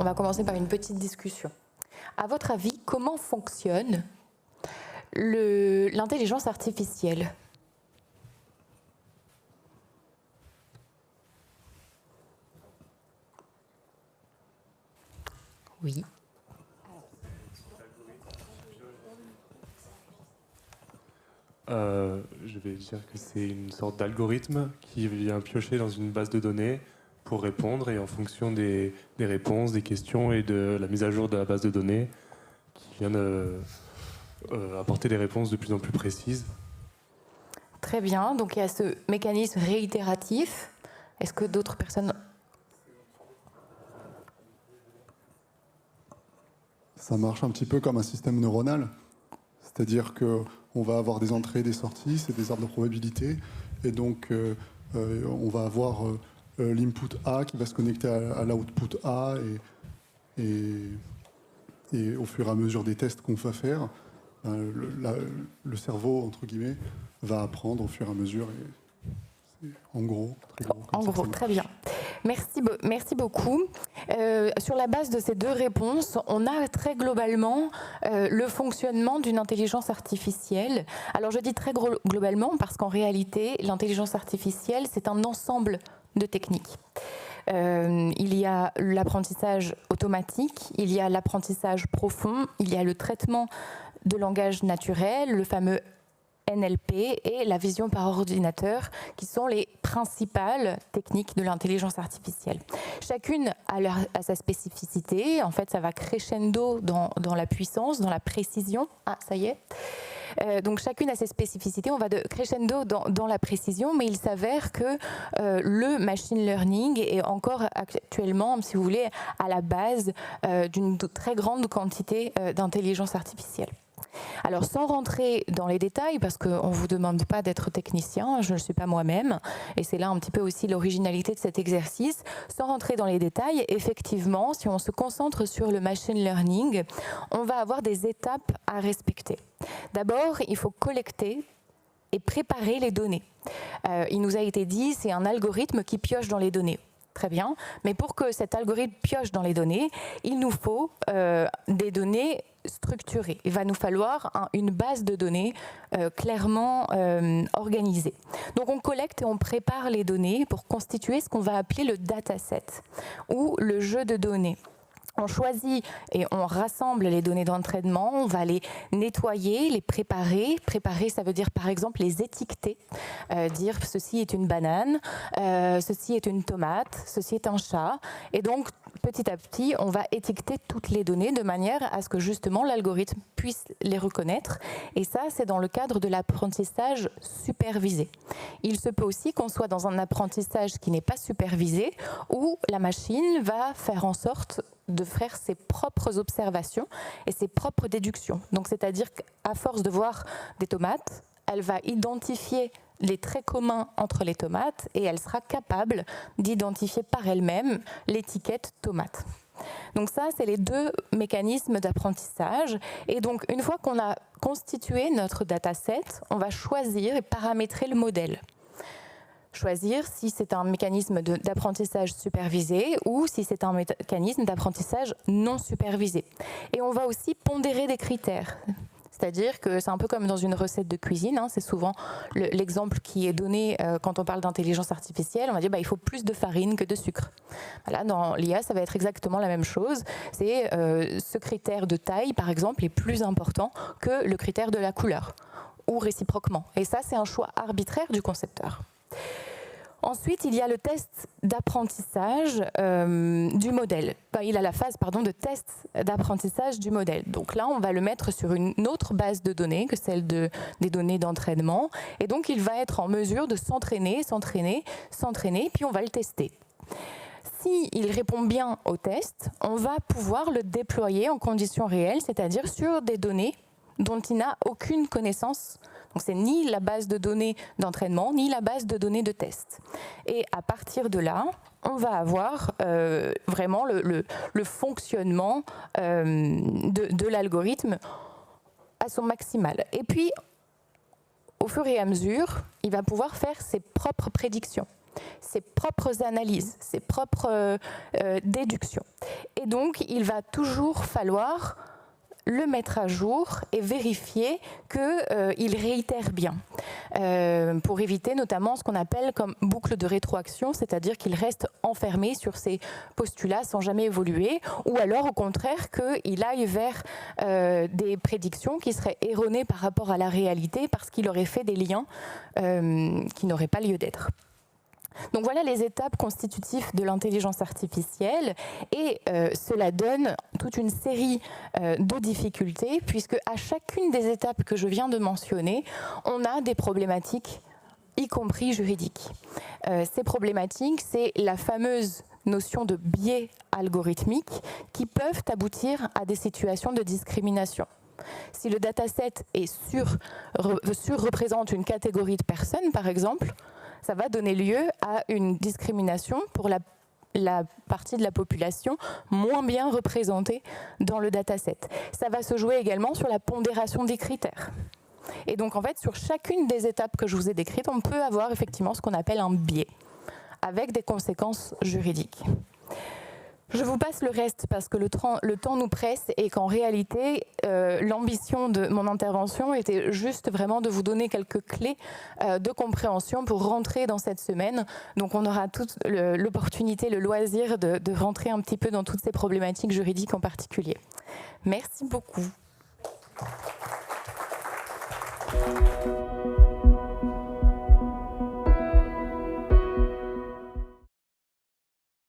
on va commencer par une petite discussion. À votre avis, comment fonctionne l'intelligence artificielle ? Oui. Je vais dire que c'est une sorte d'algorithme qui vient piocher dans une base de données pour répondre, et en fonction des réponses, des questions et de la mise à jour de la base de données, qui vient apporter des réponses de plus en plus précises. Très bien, donc il y a ce mécanisme réitératif. Est-ce que d'autres personnes... Ça marche un petit peu comme un système neuronal, c'est-à-dire qu'on va avoir des entrées et des sorties, c'est des arbres de probabilité, et donc on va avoir l'input A qui va se connecter à l'output A, et au fur et à mesure des tests qu'on va faire, le cerveau, entre guillemets, va apprendre au fur et à mesure. Et en gros, très gros. En gros, très bien. Merci beaucoup. Sur la base de ces deux réponses, on a très globalement le fonctionnement d'une intelligence artificielle. Alors je dis très globalement parce qu'en réalité, l'intelligence artificielle, c'est un ensemble de techniques. Il y a l'apprentissage automatique, il y a l'apprentissage profond, il y a le traitement de langage naturel, le fameux NLP, et la vision par ordinateur, qui sont les principales techniques de l'intelligence artificielle. Chacune a sa spécificité. En fait, ça va crescendo dans la puissance, dans la précision. Ah, ça y est. Donc chacune a ses spécificités. On va de crescendo dans la précision, mais il s'avère que le machine learning est encore actuellement, si vous voulez, à la base d'une très grande quantité d'intelligence artificielle. Alors sans rentrer dans les détails, parce qu'on ne vous demande pas d'être technicien, je ne le suis pas moi-même, et c'est là un petit peu aussi l'originalité de cet exercice, sans rentrer dans les détails, effectivement, si on se concentre sur le machine learning, on va avoir des étapes à respecter. D'abord, il faut collecter et préparer les données. Il nous a été dit, c'est un algorithme qui pioche dans les données. Très bien, mais pour que cet algorithme pioche dans les données, il nous faut des données structurées. Il va nous falloir une base de données clairement organisée. Donc on collecte et on prépare les données pour constituer ce qu'on va appeler le dataset, ou le jeu de données. On choisit et on rassemble les données d'entraînement, on va les nettoyer, les préparer. Préparer, ça veut dire par exemple les étiqueter, dire ceci est une banane, ceci est une tomate, ceci est un chat. Et donc petit à petit, on va étiqueter toutes les données de manière à ce que justement l'algorithme puisse les reconnaître. Et ça, c'est dans le cadre de l'apprentissage supervisé. Il se peut aussi qu'on soit dans un apprentissage qui n'est pas supervisé, où la machine va faire en sorte de faire ses propres observations et ses propres déductions. Donc, c'est-à-dire qu'à force de voir des tomates, elle va identifier les traits communs entre les tomates et elle sera capable d'identifier par elle-même l'étiquette tomate. Donc ça, c'est les deux mécanismes d'apprentissage. Et donc, une fois qu'on a constitué notre dataset, on va choisir et paramétrer le modèle. Choisir si c'est un mécanisme d'apprentissage supervisé ou si c'est un mécanisme d'apprentissage non supervisé. Et on va aussi pondérer des critères. C'est-à-dire que c'est un peu comme dans une recette de cuisine, hein, c'est souvent l'exemple qui est donné quand on parle d'intelligence artificielle, on va dire il faut plus de farine que de sucre. Voilà, dans l'IA, ça va être exactement la même chose. C'est ce critère de taille, par exemple, est plus important que le critère de la couleur, ou réciproquement. Et ça, c'est un choix arbitraire du concepteur. Ensuite, il y a le test d'apprentissage du modèle. Il a la phase de test d'apprentissage du modèle. Donc là, on va le mettre sur une autre base de données que celle des données d'entraînement. Et donc, il va être en mesure de s'entraîner, puis on va le tester. S'il répond bien au test, on va pouvoir le déployer en conditions réelles, c'est-à-dire sur des données dont il n'a aucune connaissance. Donc c'est ni la base de données d'entraînement, ni la base de données de test. Et à partir de là, on va avoir vraiment le fonctionnement de l'algorithme à son maximal. Et puis, au fur et à mesure, il va pouvoir faire ses propres prédictions. ses propres analyses, ses propres déductions. Et donc, il va toujours falloir le mettre à jour et vérifier qu'il réitère bien, pour éviter notamment ce qu'on appelle comme boucle de rétroaction, c'est-à-dire qu'il reste enfermé sur ses postulats sans jamais évoluer, ou alors au contraire qu'il aille vers des prédictions qui seraient erronées par rapport à la réalité parce qu'il aurait fait des liens qui n'auraient pas lieu d'être. Donc voilà les étapes constitutives de l'intelligence artificielle et cela donne toute une série de difficultés puisque à chacune des étapes que je viens de mentionner, on a des problématiques, y compris juridiques. Ces problématiques, c'est la fameuse notion de biais algorithmiques qui peuvent aboutir à des situations de discrimination. Si le dataset surreprésente une catégorie de personnes, par exemple, ça va donner lieu à une discrimination pour la partie de la population moins bien représentée dans le dataset. Ça va se jouer également sur la pondération des critères. Et donc en fait, sur chacune des étapes que je vous ai décrites, on peut avoir effectivement ce qu'on appelle un biais, avec des conséquences juridiques. Je vous passe le reste parce que le temps nous presse et qu'en réalité, l'ambition de mon intervention était juste vraiment de vous donner quelques clés de compréhension pour rentrer dans cette semaine. Donc on aura toute l'opportunité, le loisir de rentrer un petit peu dans toutes ces problématiques juridiques en particulier. Merci beaucoup.